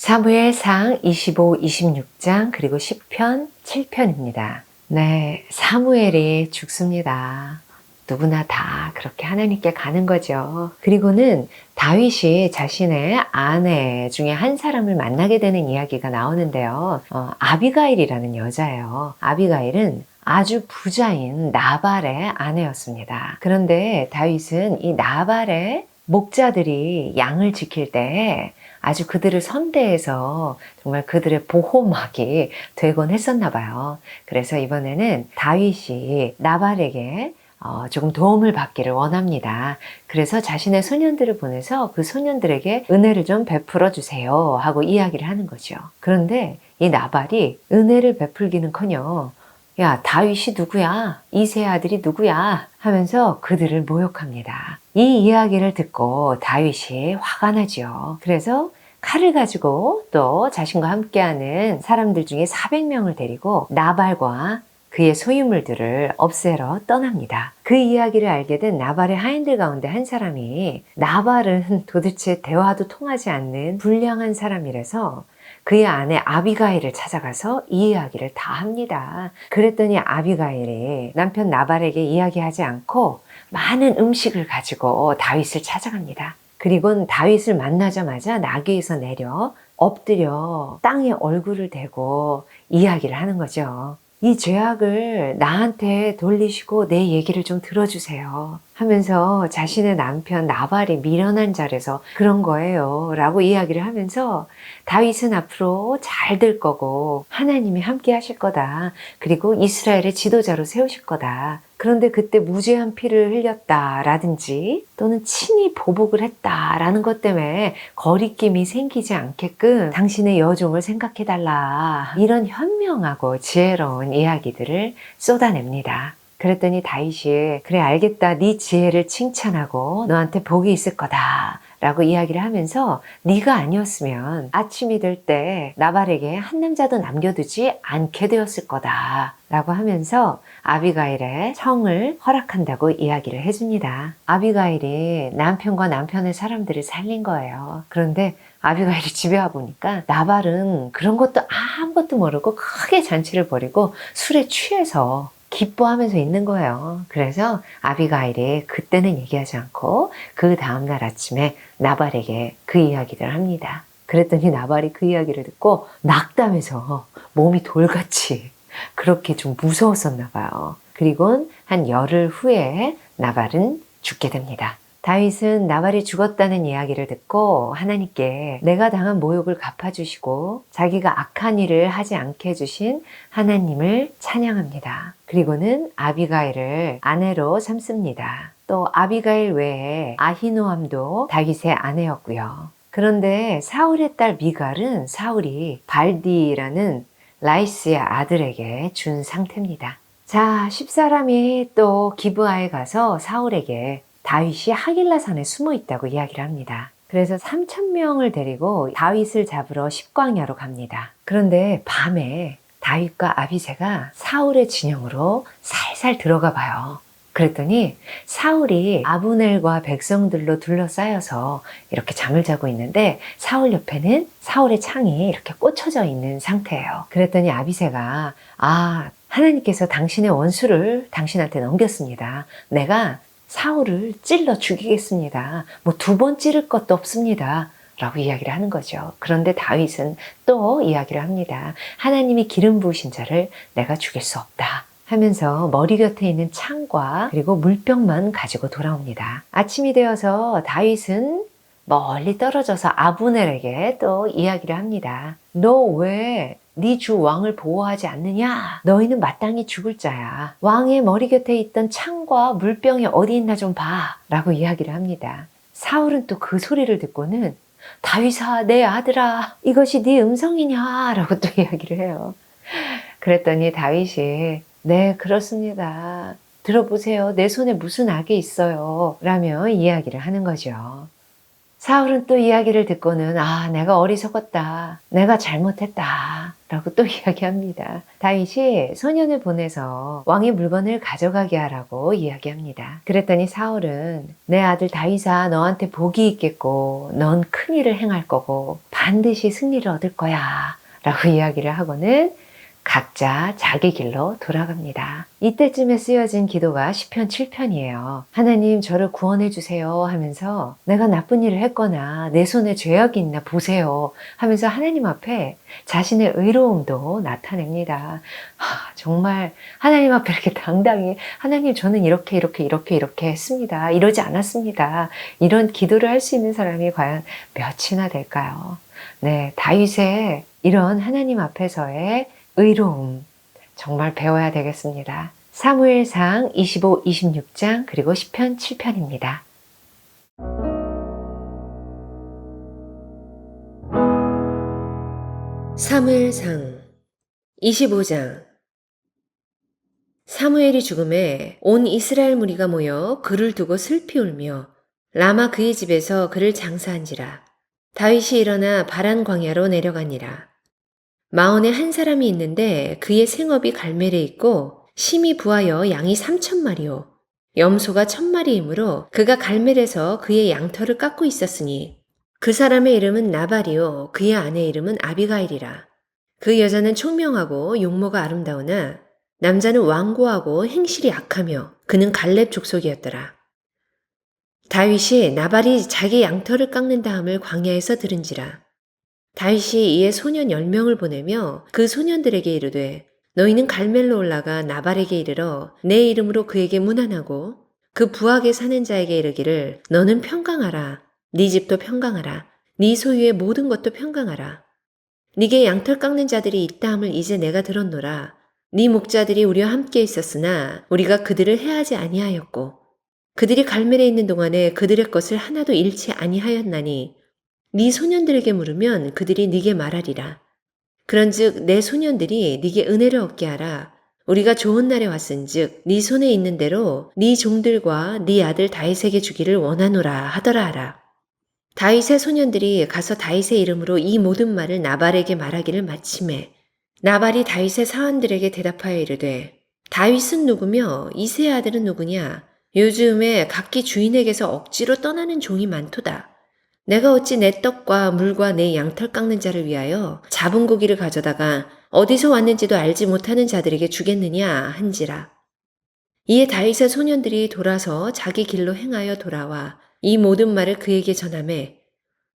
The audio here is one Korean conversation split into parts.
사무엘상 25, 26장 그리고 10편, 7편입니다. 네, 사무엘이 죽습니다. 누구나 다 그렇게 하나님께 가는 거죠. 그리고는 다윗이 자신의 아내 중에 한 사람을 만나게 되는 이야기가 나오는데요. 아비가일이라는 여자예요. 아비가일은 아주 부자인 나발의 아내였습니다. 그런데 다윗은 이 나발의 목자들이 양을 지킬 때 아주 그들을 선대해서 정말 그들의 보호막이 되곤 했었나 봐요. 그래서 이번에는 다윗이 나발에게 조금 도움을 받기를 원합니다. 그래서 자신의 소년들을 보내서 그 소년들에게 은혜를 좀 베풀어 주세요 하고 이야기를 하는 거죠. 그런데 이 나발이 은혜를 베풀기는커녕 야, 다윗이 누구야? 이새의 아들이 누구야? 하면서 그들을 모욕합니다. 이 이야기를 듣고 다윗이 화가 나죠. 그래서 칼을 가지고 또 자신과 함께하는 사람들 중에 400명을 데리고 나발과 그의 소유물들을 없애러 떠납니다. 그 이야기를 알게 된 나발의 하인들 가운데 한 사람이 나발은 도대체 대화도 통하지 않는 불량한 사람이라서 그의 아내 아비가일을 찾아가서 이 이야기를 다 합니다. 그랬더니 아비가일이 남편 나발에게 이야기하지 않고 많은 음식을 가지고 다윗을 찾아갑니다. 그리고 다윗을 만나자마자 나귀에서 내려 엎드려 땅에 얼굴을 대고 이야기를 하는 거죠. 이 죄악을 나한테 돌리시고 내 얘기를 좀 들어주세요 하면서 자신의 남편 나발이 미련한 자라서 그런 거예요 라고 이야기를 하면서 다윗은 앞으로 잘 될 거고 하나님이 함께 하실 거다. 그리고 이스라엘의 지도자로 세우실 거다. 그런데 그때 무죄한 피를 흘렸다라든지 또는 친히 보복을 했다라는 것 때문에 거리낌이 생기지 않게끔 당신의 여종을 생각해달라. 이런 현명하고 지혜로운 이야기들을 쏟아냅니다. 그랬더니 다윗이 그래 알겠다. 네 지혜를 칭찬하고 너한테 복이 있을 거다. 라고 이야기를 하면서 네가 아니었으면 아침이 될 때 나발에게 한 남자도 남겨두지 않게 되었을 거다 라고 하면서 아비가일의 청을 허락한다고 이야기를 해줍니다. 아비가일이 남편과 남편의 사람들을 살린 거예요. 그런데 아비가일이 집에 와보니까 나발은 그런 것도 아무것도 모르고 크게 잔치를 벌이고 술에 취해서 기뻐하면서 있는 거예요. 그래서 아비가일이 그때는 얘기하지 않고 그 다음날 아침에 나발에게 그 이야기를 합니다. 그랬더니 나발이 그 이야기를 듣고 낙담해서 몸이 돌같이 그렇게 좀 무서웠었나 봐요. 그리고 한 열흘 후에 나발은 죽게 됩니다. 다윗은 나발이 죽었다는 이야기를 듣고 하나님께 내가 당한 모욕을 갚아주시고 자기가 악한 일을 하지 않게 해주신 하나님을 찬양합니다. 그리고는 아비가일을 아내로 삼습니다. 또 아비가일 외에 아히노암도 다윗의 아내였고요. 그런데 사울의 딸 미갈은 사울이 발디라는 라이스의 아들에게 준 상태입니다. 자, 10사람이 또 기브아에 가서 사울에게 다윗이 하길라산에 숨어 있다고 이야기를 합니다. 그래서 3,000명을 데리고 다윗을 잡으러 십광야로 갑니다. 그런데 밤에 다윗과 아비새가 사울의 진영으로 살살 들어가 봐요. 그랬더니 사울이 아브넬과 백성들로 둘러싸여서 이렇게 잠을 자고 있는데 사울 옆에는 사울의 창이 이렇게 꽂혀져 있는 상태예요. 그랬더니 아비새가 하나님께서 당신의 원수를 당신한테 넘겼습니다. 내가 사울을 찔러 죽이겠습니다. 뭐 2번 찌를 것도 없습니다. 라고 이야기를 하는 거죠. 그런데 다윗은 또 이야기를 합니다. 하나님이 기름 부으신 자를 내가 죽일 수 없다. 하면서 머리 곁에 있는 창과 그리고 물병만 가지고 돌아옵니다. 아침이 되어서 다윗은 멀리 떨어져서 아브넬에게 또 이야기를 합니다. 너 왜 네 주 왕을 보호하지 않느냐? 너희는 마땅히 죽을 자야. 왕의 머리 곁에 있던 창과 물병이 어디 있나 좀 봐. 라고 이야기를 합니다. 사울은 또 그 소리를 듣고는 다윗아, 내 아들아, 이것이 네 음성이냐? 라고 또 이야기를 해요. 그랬더니 다윗이 네, 그렇습니다. 들어보세요. 내 손에 무슨 악이 있어요. 라며 이야기를 하는 거죠. 사울은 또 이야기를 듣고는 내가 어리석었다. 내가 잘못했다. 라고 또 이야기합니다. 다윗이 소년을 보내서 왕의 물건을 가져가게 하라고 이야기합니다. 그랬더니 사울은 내 아들 다윗아 너한테 복이 있겠고 넌 큰일을 행할 거고 반드시 승리를 얻을 거야. 라고 이야기를 하고는 각자 자기 길로 돌아갑니다. 이때쯤에 쓰여진 기도가 시편 7편이에요. 하나님 저를 구원해 주세요 하면서 내가 나쁜 일을 했거나 내 손에 죄악이 있나 보세요 하면서 하나님 앞에 자신의 의로움도 나타냅니다. 정말 하나님 앞에 이렇게 당당히 하나님 저는 이렇게 했습니다. 이러지 않았습니다. 이런 기도를 할 수 있는 사람이 과연 몇이나 될까요? 네, 다윗의 이런 하나님 앞에서의 의로움 정말 배워야 되겠습니다. 사무엘상 25, 26장 그리고 시편 7편입니다. 사무엘상 25장 사무엘이 죽음에 온 이스라엘 무리가 모여 그를 두고 슬피 울며 라마 그의 집에서 그를 장사한지라. 다윗이 일어나 바란 광야로 내려가니라. 마온에 한 사람이 있는데 그의 생업이 갈멜에 있고 심히 부하여 양이 3,000마리요 염소가 1,000마리이므로 그가 갈멜에서 그의 양털을 깎고 있었으니 그 사람의 이름은 나발이요 그의 아내의 이름은 아비가일이라. 그 여자는 총명하고 용모가 아름다우나 남자는 완고하고 행실이 악하며 그는 갈렙 족속이었더라. 다윗이 나발이 자기 양털을 깎는 다음을 광야에서 들은지라. 다윗이 이에 소년 10명을 보내며 그 소년들에게 이르되 너희는 갈멜로 올라가 나발에게 이르러 내 이름으로 그에게 문안하고 그 부하게 사는 자에게 이르기를 너는 평강하라. 네 집도 평강하라. 네 소유의 모든 것도 평강하라. 네게 양털 깎는 자들이 있다 함을 이제 내가 들었노라. 네 목자들이 우리와 함께 있었으나 우리가 그들을 해하지 아니하였고 그들이 갈멜에 있는 동안에 그들의 것을 하나도 잃지 아니하였나니 네 소년들에게 물으면 그들이 네게 말하리라. 그런즉 내 소년들이 네게 은혜를 얻게 하라. 우리가 좋은 날에 왔은즉 네 손에 있는 대로 네 종들과 네 아들 다윗에게 주기를 원하노라 하더라 하라. 다윗의 소년들이 가서 다윗의 이름으로 이 모든 말을 나발에게 말하기를 마치매 나발이 다윗의 사환들에게 대답하여 이르되 다윗은 누구며 이새의 아들은 누구냐? 요즘에 각기 주인에게서 억지로 떠나는 종이 많도다. 내가 어찌 내 떡과 물과 내 양털 깎는 자를 위하여 잡은 고기를 가져다가 어디서 왔는지도 알지 못하는 자들에게 주겠느냐 한지라. 이에 다윗의 소년들이 돌아서 자기 길로 행하여 돌아와 이 모든 말을 그에게 전하매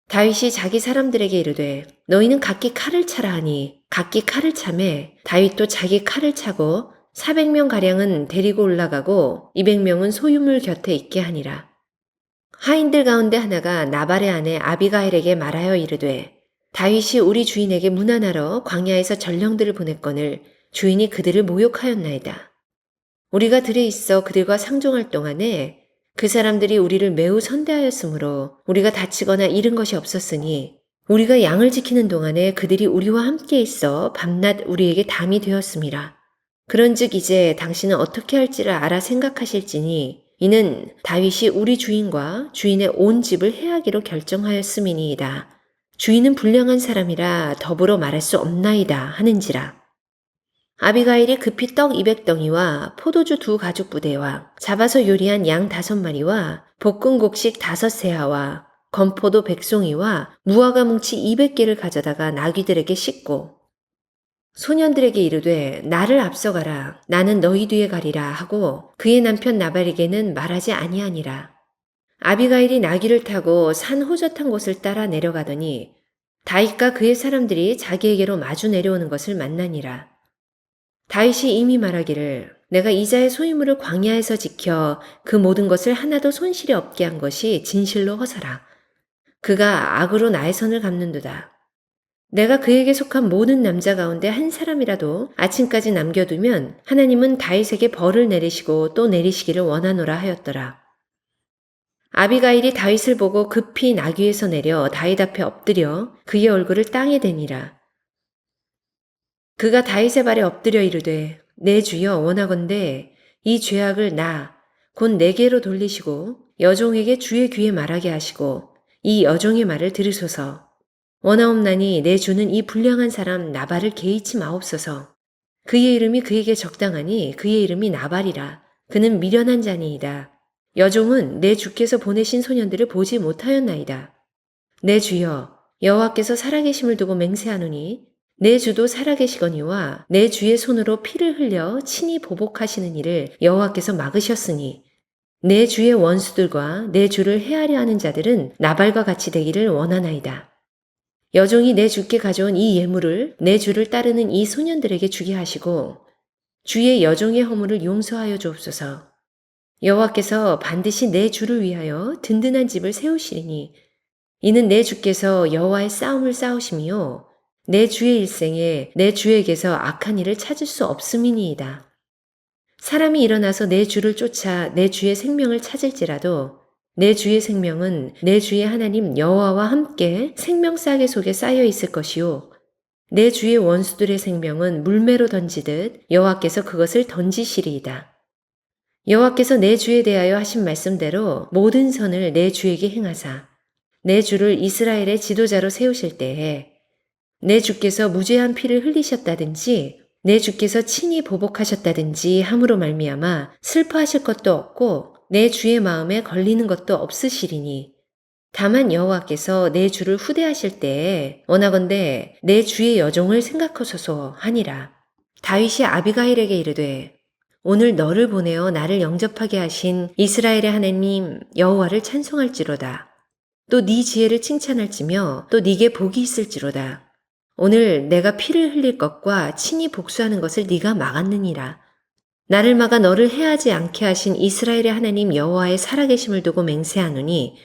다윗이 자기 사람들에게 이르되 너희는 각기 칼을 차라 하니 각기 칼을 차매 다윗도 자기 칼을 차고 400명가량은 데리고 올라가고 200명은 소유물 곁에 있게 하니라. 하인들 가운데 하나가 나발의 아내 아비가일에게 말하여 이르되 다윗이 우리 주인에게 문안하러 광야에서 전령들을 보냈거늘 주인이 그들을 모욕하였나이다. 우리가 들에 있어 그들과 상종할 동안에 그 사람들이 우리를 매우 선대하였으므로 우리가 다치거나 잃은 것이 없었으니 우리가 양을 지키는 동안에 그들이 우리와 함께 있어 밤낮 우리에게 담이 되었음이라. 그런즉 이제 당신은 어떻게 할지를 알아 생각하실지니 이는 다윗이 우리 주인과 주인의 온 집을 해하기로 결정하였음이니이다. 주인은 불량한 사람이라 더불어 말할 수 없나이다 하는지라. 아비가일이 급히 떡 200덩이와 포도주 2가죽부대와 잡아서 요리한 양 5마리와 볶은 곡식 5세아와 건포도 100송이와 무화과 뭉치 200개를 가져다가 나귀들에게 싣고 소년들에게 이르되 나를 앞서가라. 나는 너희 뒤에 가리라 하고 그의 남편 나발에게는 말하지 아니하니라. 아비가일이 나귀를 타고 산 호젓한 곳을 따라 내려가더니 다윗과 그의 사람들이 자기에게로 마주 내려오는 것을 만나니라. 다윗이 이미 말하기를 내가 이자의 소유물을 광야에서 지켜 그 모든 것을 하나도 손실이 없게 한 것이 진실로 허사라. 그가 악으로 나의 선을 갚는도다. 내가 그에게 속한 모든 남자 가운데 한 사람이라도 아침까지 남겨두면 하나님은 다윗에게 벌을 내리시고 또 내리시기를 원하노라 하였더라. 아비가일이 다윗을 보고 급히 나귀에서 내려 다윗 앞에 엎드려 그의 얼굴을 땅에 대니라. 그가 다윗의 발에 엎드려 이르되 내 주여 원하건대 이 죄악을 곧 내게로 돌리시고 여종에게 주의 귀에 말하게 하시고 이 여종의 말을 들으소서. 원하옵나니 내 주는 이 불량한 사람 나발을 개의치 마옵소서. 그의 이름이 그에게 적당하니 그의 이름이 나발이라. 그는 미련한 자니이다. 여종은 내 주께서 보내신 소년들을 보지 못하였나이다. 내 주여, 여호와께서 살아계심을 두고 맹세하노니 내 주도 살아계시거니와 내 주의 손으로 피를 흘려 친히 보복하시는 일을 여호와께서 막으셨으니 내 주의 원수들과 내 주를 해하려 하는 자들은 나발과 같이 되기를 원하나이다. 여종이 내 주께 가져온 이 예물을 내 주를 따르는 이 소년들에게 주게 하시고 주의 여종의 허물을 용서하여 주옵소서. 여호와께서 반드시 내 주를 위하여 든든한 집을 세우시리니 이는 내 주께서 여호와의 싸움을 싸우심이요 내 주의 일생에 내 주에게서 악한 일을 찾을 수 없음이니이다. 사람이 일어나서 내 주를 쫓아 내 주의 생명을 찾을지라도 내 주의 생명은 내 주의 하나님 여호와와 함께 생명싸개 속에 쌓여 있을 것이요 내 주의 원수들의 생명은 물매로 던지듯 여호와께서 그것을 던지시리이다. 여호와께서 내 주에 대하여 하신 말씀대로 모든 선을 내 주에게 행하사 내 주를 이스라엘의 지도자로 세우실 때에 내 주께서 무죄한 피를 흘리셨다든지 내 주께서 친히 보복하셨다든지 함으로 말미암아 슬퍼하실 것도 없고 내 주의 마음에 걸리는 것도 없으시리니 다만 여호와께서 내 주를 후대하실 때에 원하건대 내 주의 여종을 생각하소서 하니라. 다윗이 아비가일에게 이르되 오늘 너를 보내어 나를 영접하게 하신 이스라엘의 하나님 여호와를 찬송할지로다. 또 네 지혜를 칭찬할지며 또 네게 복이 있을지로다. 오늘 내가 피를 흘릴 것과 친히 복수하는 것을 네가 막았느니라. 나를 막아 너를 해하지 않게 하신 이스라엘의 하나님 여호와의 살아계심을 두고 맹세하노니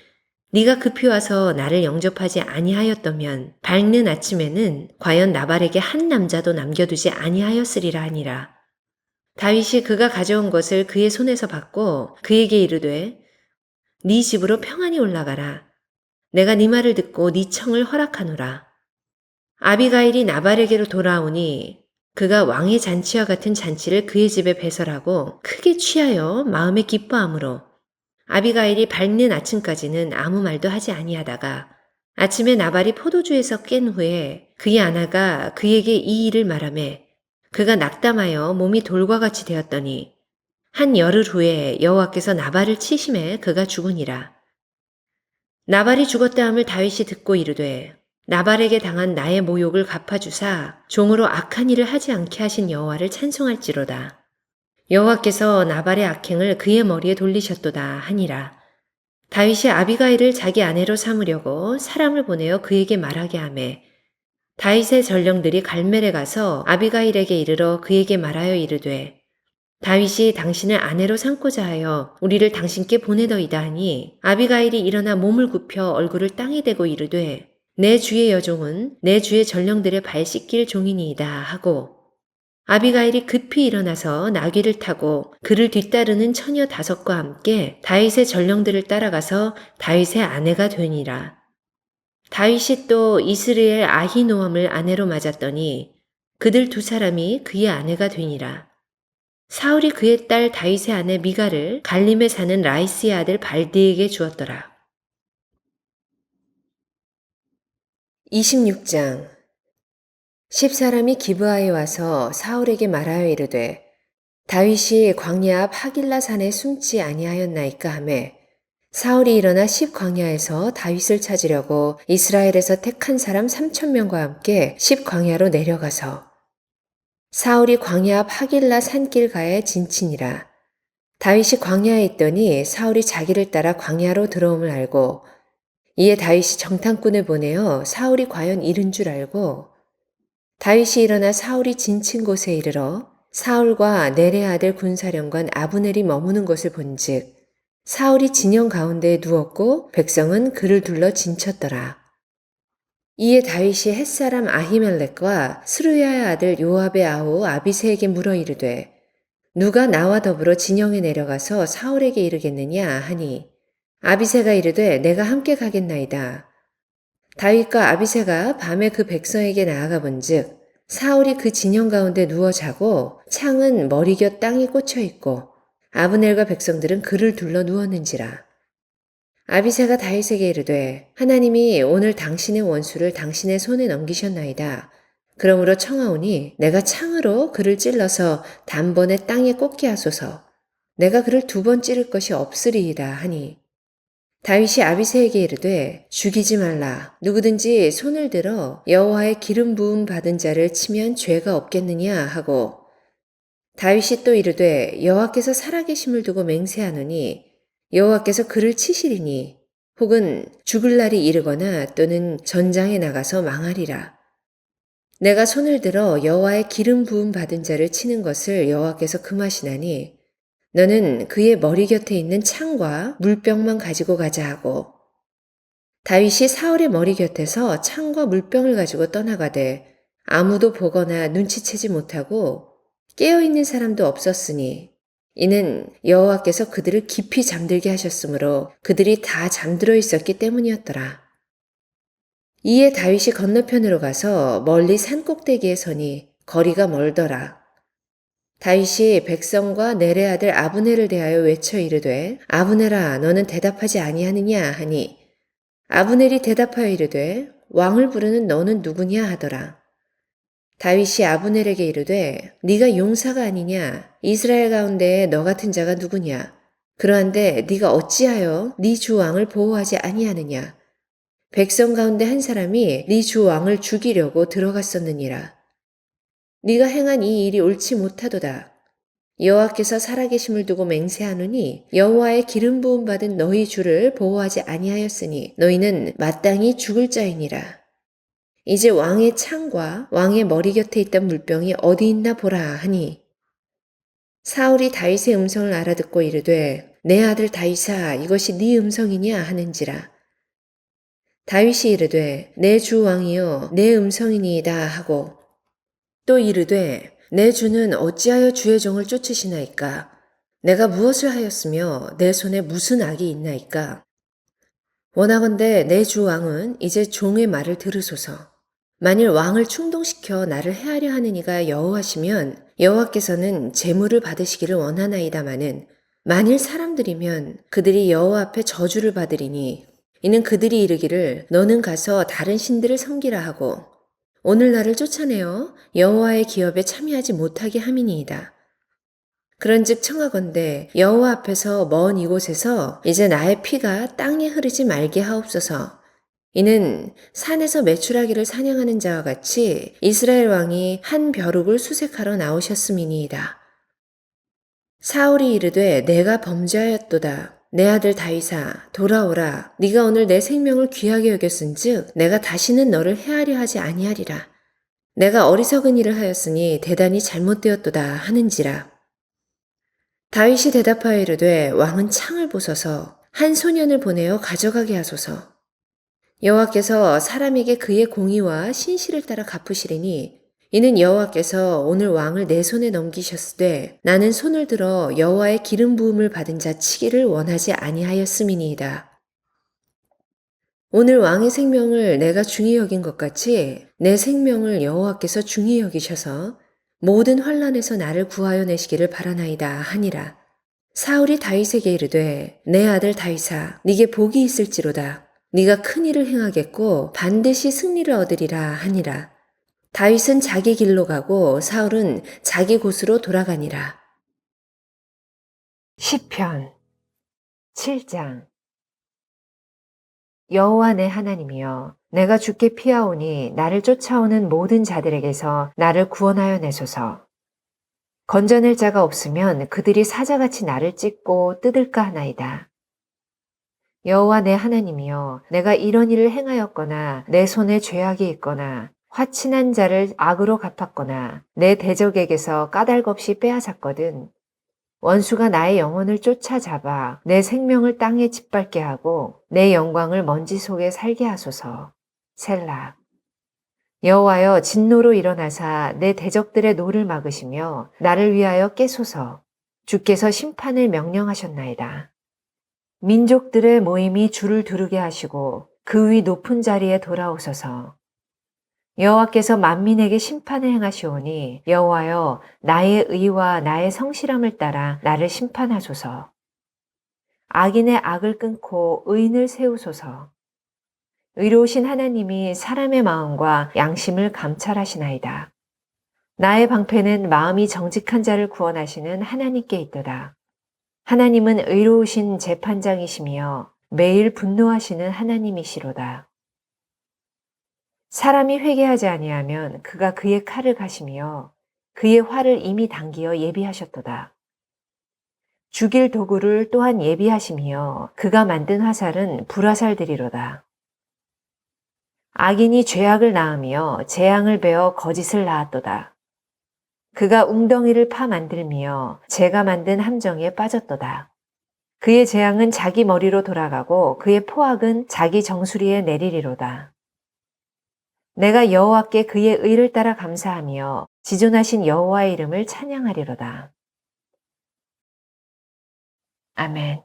네가 급히 와서 나를 영접하지 아니하였다면 밝는 아침에는 과연 나발에게 한 남자도 남겨두지 아니하였으리라 하니라. 다윗이 그가 가져온 것을 그의 손에서 받고 그에게 이르되 네 집으로 평안히 올라가라. 내가 네 말을 듣고 네 청을 허락하노라. 아비가일이 나발에게로 돌아오니 그가 왕의 잔치와 같은 잔치를 그의 집에 배설하고 크게 취하여 마음에 기뻐하므로 아비가일이 밝는 아침까지는 아무 말도 하지 아니하다가 아침에 나발이 포도주에서 깬 후에 그의 아내가 그에게 이 일을 말하매 그가 낙담하여 몸이 돌과 같이 되었더니 한 열흘 후에 여호와께서 나발을 치심해 그가 죽으니라. 나발이 죽었다 함을 다윗이 듣고 이르되 나발에게 당한 나의 모욕을 갚아주사 종으로 악한 일을 하지 않게 하신 여호와를 찬송할지로다. 여호와께서 나발의 악행을 그의 머리에 돌리셨도다 하니라. 다윗이 아비가일을 자기 아내로 삼으려고 사람을 보내어 그에게 말하게 하매 다윗의 전령들이 갈멜에 가서 아비가일에게 이르러 그에게 말하여 이르되 다윗이 당신을 아내로 삼고자 하여 우리를 당신께 보내더이다 하니 아비가일이 일어나 몸을 굽혀 얼굴을 땅에 대고 이르되 내 주의 여종은 내 주의 전령들의 발 씻길 종이니이다 하고 아비가일이 급히 일어나서 나귀를 타고 그를 뒤따르는 처녀 5과 함께 다윗의 전령들을 따라가서 다윗의 아내가 되니라. 다윗이 또 이스라엘 아히노함을 아내로 맞았더니 그들 2사람이 그의 아내가 되니라. 사울이 그의 딸 다윗의 아내 미가를 갈림에 사는 라이스의 아들 발드에게 주었더라. 26장 10사람이 기브아에 와서 사울에게 말하여 이르되 다윗이 광야 앞 하길라 산에 숨지 아니하였나이까 하매 사울이 일어나 10광야에서 다윗을 찾으려고 이스라엘에서 택한 사람 3,000명과 함께 10광야로 내려가서 사울이 광야 앞 하길라 산길가에 진친이라. 다윗이 광야에 있더니 사울이 자기를 따라 광야로 들어옴을 알고 이에 다윗이 정탐꾼을 보내어 사울이 과연 이른 줄 알고 다윗이 일어나 사울이 진친 곳에 이르러 사울과 네레 아들 군사령관 아브넬이 머무는 것을 본즉 사울이 진영 가운데에 누웠고 백성은 그를 둘러 진쳤더라. 이에 다윗이 햇사람 아히멜렉과 스루야의 아들 요압의 아우 아비새에게 물어 이르되 누가 나와 더불어 진영에 내려가서 사울에게 이르겠느냐 하니 아비새가 이르되 내가 함께 가겠나이다. 다윗과 아비새가 밤에 그 백성에게 나아가 본즉 사울이 그 진영 가운데 누워 자고 창은 머리곁 땅에 꽂혀 있고 아브넬과 백성들은 그를 둘러 누웠는지라. 아비새가 다윗에게 이르되 하나님이 오늘 당신의 원수를 당신의 손에 넘기셨나이다. 그러므로 청하오니 내가 창으로 그를 찔러서 단번에 땅에 꽂게 하소서. 내가 그를 2번 찌를 것이 없으리이다 하니 다윗이 아비새에게 이르되 죽이지 말라. 누구든지 손을 들어 여호와의 기름 부음 받은 자를 치면 죄가 없겠느냐 하고 다윗이 또 이르되 여호와께서 살아계심을 두고 맹세하노니 여호와께서 그를 치시리니 혹은 죽을 날이 이르거나 또는 전장에 나가서 망하리라. 내가 손을 들어 여호와의 기름 부음 받은 자를 치는 것을 여호와께서 금하시나니 너는 그의 머리 곁에 있는 창과 물병만 가지고 가자 하고 다윗이 사울의 머리 곁에서 창과 물병을 가지고 떠나가되 아무도 보거나 눈치채지 못하고 깨어있는 사람도 없었으니 이는 여호와께서 그들을 깊이 잠들게 하셨으므로 그들이 다 잠들어 있었기 때문이었더라. 이에 다윗이 건너편으로 가서 멀리 산 꼭대기에 서니 거리가 멀더라. 다윗이 백성과 넬의 아들 아브넬을 대하여 외쳐 이르되 아브넬아 너는 대답하지 아니하느냐 하니 아브넬이 대답하여 이르되 왕을 부르는 너는 누구냐 하더라. 다윗이 아브넬에게 이르되 네가 용사가 아니냐 이스라엘 가운데 너 같은 자가 누구냐 그러한데 네가 어찌하여 네 주 왕을 보호하지 아니하느냐 백성 가운데 한 사람이 네 주 왕을 죽이려고 들어갔었느니라. 네가 행한 이 일이 옳지 못하도다. 여호와께서 살아계심을 두고 맹세하노니 여호와의 기름 부음 받은 너희 주를 보호하지 아니하였으니 너희는 마땅히 죽을 자이니라. 이제 왕의 창과 왕의 머리 곁에 있던 물병이 어디 있나 보라 하니 사울이 다윗의 음성을 알아듣고 이르되 내 아들 다윗아 이것이 네 음성이냐 하는지라. 다윗이 이르되 내 주 왕이여 내 음성이니이다 하고 또 이르되 내 주는 어찌하여 주의 종을 쫓으시나이까? 내가 무엇을 하였으며 내 손에 무슨 악이 있나이까? 원하건대 내 주 왕은 이제 종의 말을 들으소서. 만일 왕을 충동시켜 나를 해하려 하는 이가 여호와시면 여호와께서는 재물을 받으시기를 원하나이다마는 만일 사람들이면 그들이 여호와 앞에 저주를 받으리니 이는 그들이 이르기를 너는 가서 다른 신들을 섬기라 하고 오늘 나를 쫓아내어 여호와의 기업에 참여하지 못하게 함이니이다. 그런즉 청하건대 여호와 앞에서 먼 이곳에서 이제 나의 피가 땅에 흐르지 말게 하옵소서. 이는 산에서 메추라기를 사냥하는 자와 같이 이스라엘 왕이 한 벼룩을 수색하러 나오셨음이니이다. 사울이 이르되 내가 범죄하였도다. 내 아들 다윗아 돌아오라. 네가 오늘 내 생명을 귀하게 여겼은즉 내가 다시는 너를 해하려 하지 아니하리라. 내가 어리석은 일을 하였으니 대단히 잘못되었도다 하는지라. 다윗이 대답하여 이르되 왕은 창을 보소서 한 소년을 보내어 가져가게 하소서. 여호와께서 사람에게 그의 공의와 신실을 따라 갚으시리니 이는 여호와께서 오늘 왕을 내 손에 넘기셨으되 나는 손을 들어 여호와의 기름 부음을 받은 자 치기를 원하지 아니하였음이니이다. 오늘 왕의 생명을 내가 중히 여긴 것 같이 내 생명을 여호와께서 중히 여기셔서 모든 환난에서 나를 구하여 내시기를 바라나이다 하니라. 사울이 다윗에게 이르되 내 아들 다윗아 네게 복이 있을지로다. 네가 큰 일을 행하겠고 반드시 승리를 얻으리라 하니라. 다윗은 자기 길로 가고 사울은 자기 곳으로 돌아가니라. 시편 7장 여호와 내 하나님이여 내가 주께 피하오니 나를 쫓아오는 모든 자들에게서 나를 구원하여 내소서. 건져낼 자가 없으면 그들이 사자같이 나를 찢고 뜯을까 하나이다. 여호와 내 하나님이여 내가 이런 일을 행하였거나 내 손에 죄악이 있거나 화친한 자를 악으로 갚았거나 내 대적에게서 까닭 없이 빼앗았거든 원수가 나의 영혼을 쫓아잡아 내 생명을 땅에 짓밟게 하고 내 영광을 먼지 속에 살게 하소서. 셀라. 여호와여 진노로 일어나사 내 대적들의 노를 막으시며 나를 위하여 깨소서. 주께서 심판을 명령하셨나이다. 민족들의 모임이 주를 두르게 하시고 그 위 높은 자리에 돌아오소서. 여호와께서 만민에게 심판을 행하시오니 여호와여 나의 의와 나의 성실함을 따라 나를 심판하소서. 악인의 악을 끊고 의인을 세우소서. 의로우신 하나님이 사람의 마음과 양심을 감찰하시나이다. 나의 방패는 마음이 정직한 자를 구원하시는 하나님께 있도다. 하나님은 의로우신 재판장이시며 매일 분노하시는 하나님이시로다. 사람이 회개하지 아니하면 그가 그의 칼을 가시며 그의 활을 이미 당기어 예비하셨도다. 죽일 도구를 또한 예비하시며 그가 만든 화살은 불화살들이로다. 악인이 죄악을 낳으며 재앙을 베어 거짓을 낳았도다. 그가 웅덩이를 파 만들며 재가 만든 함정에 빠졌도다. 그의 재앙은 자기 머리로 돌아가고 그의 포악은 자기 정수리에 내리리로다. 내가 여호와께 그의 의를 따라 감사하며 지존하신 여호와의 이름을 찬양하리로다. 아멘.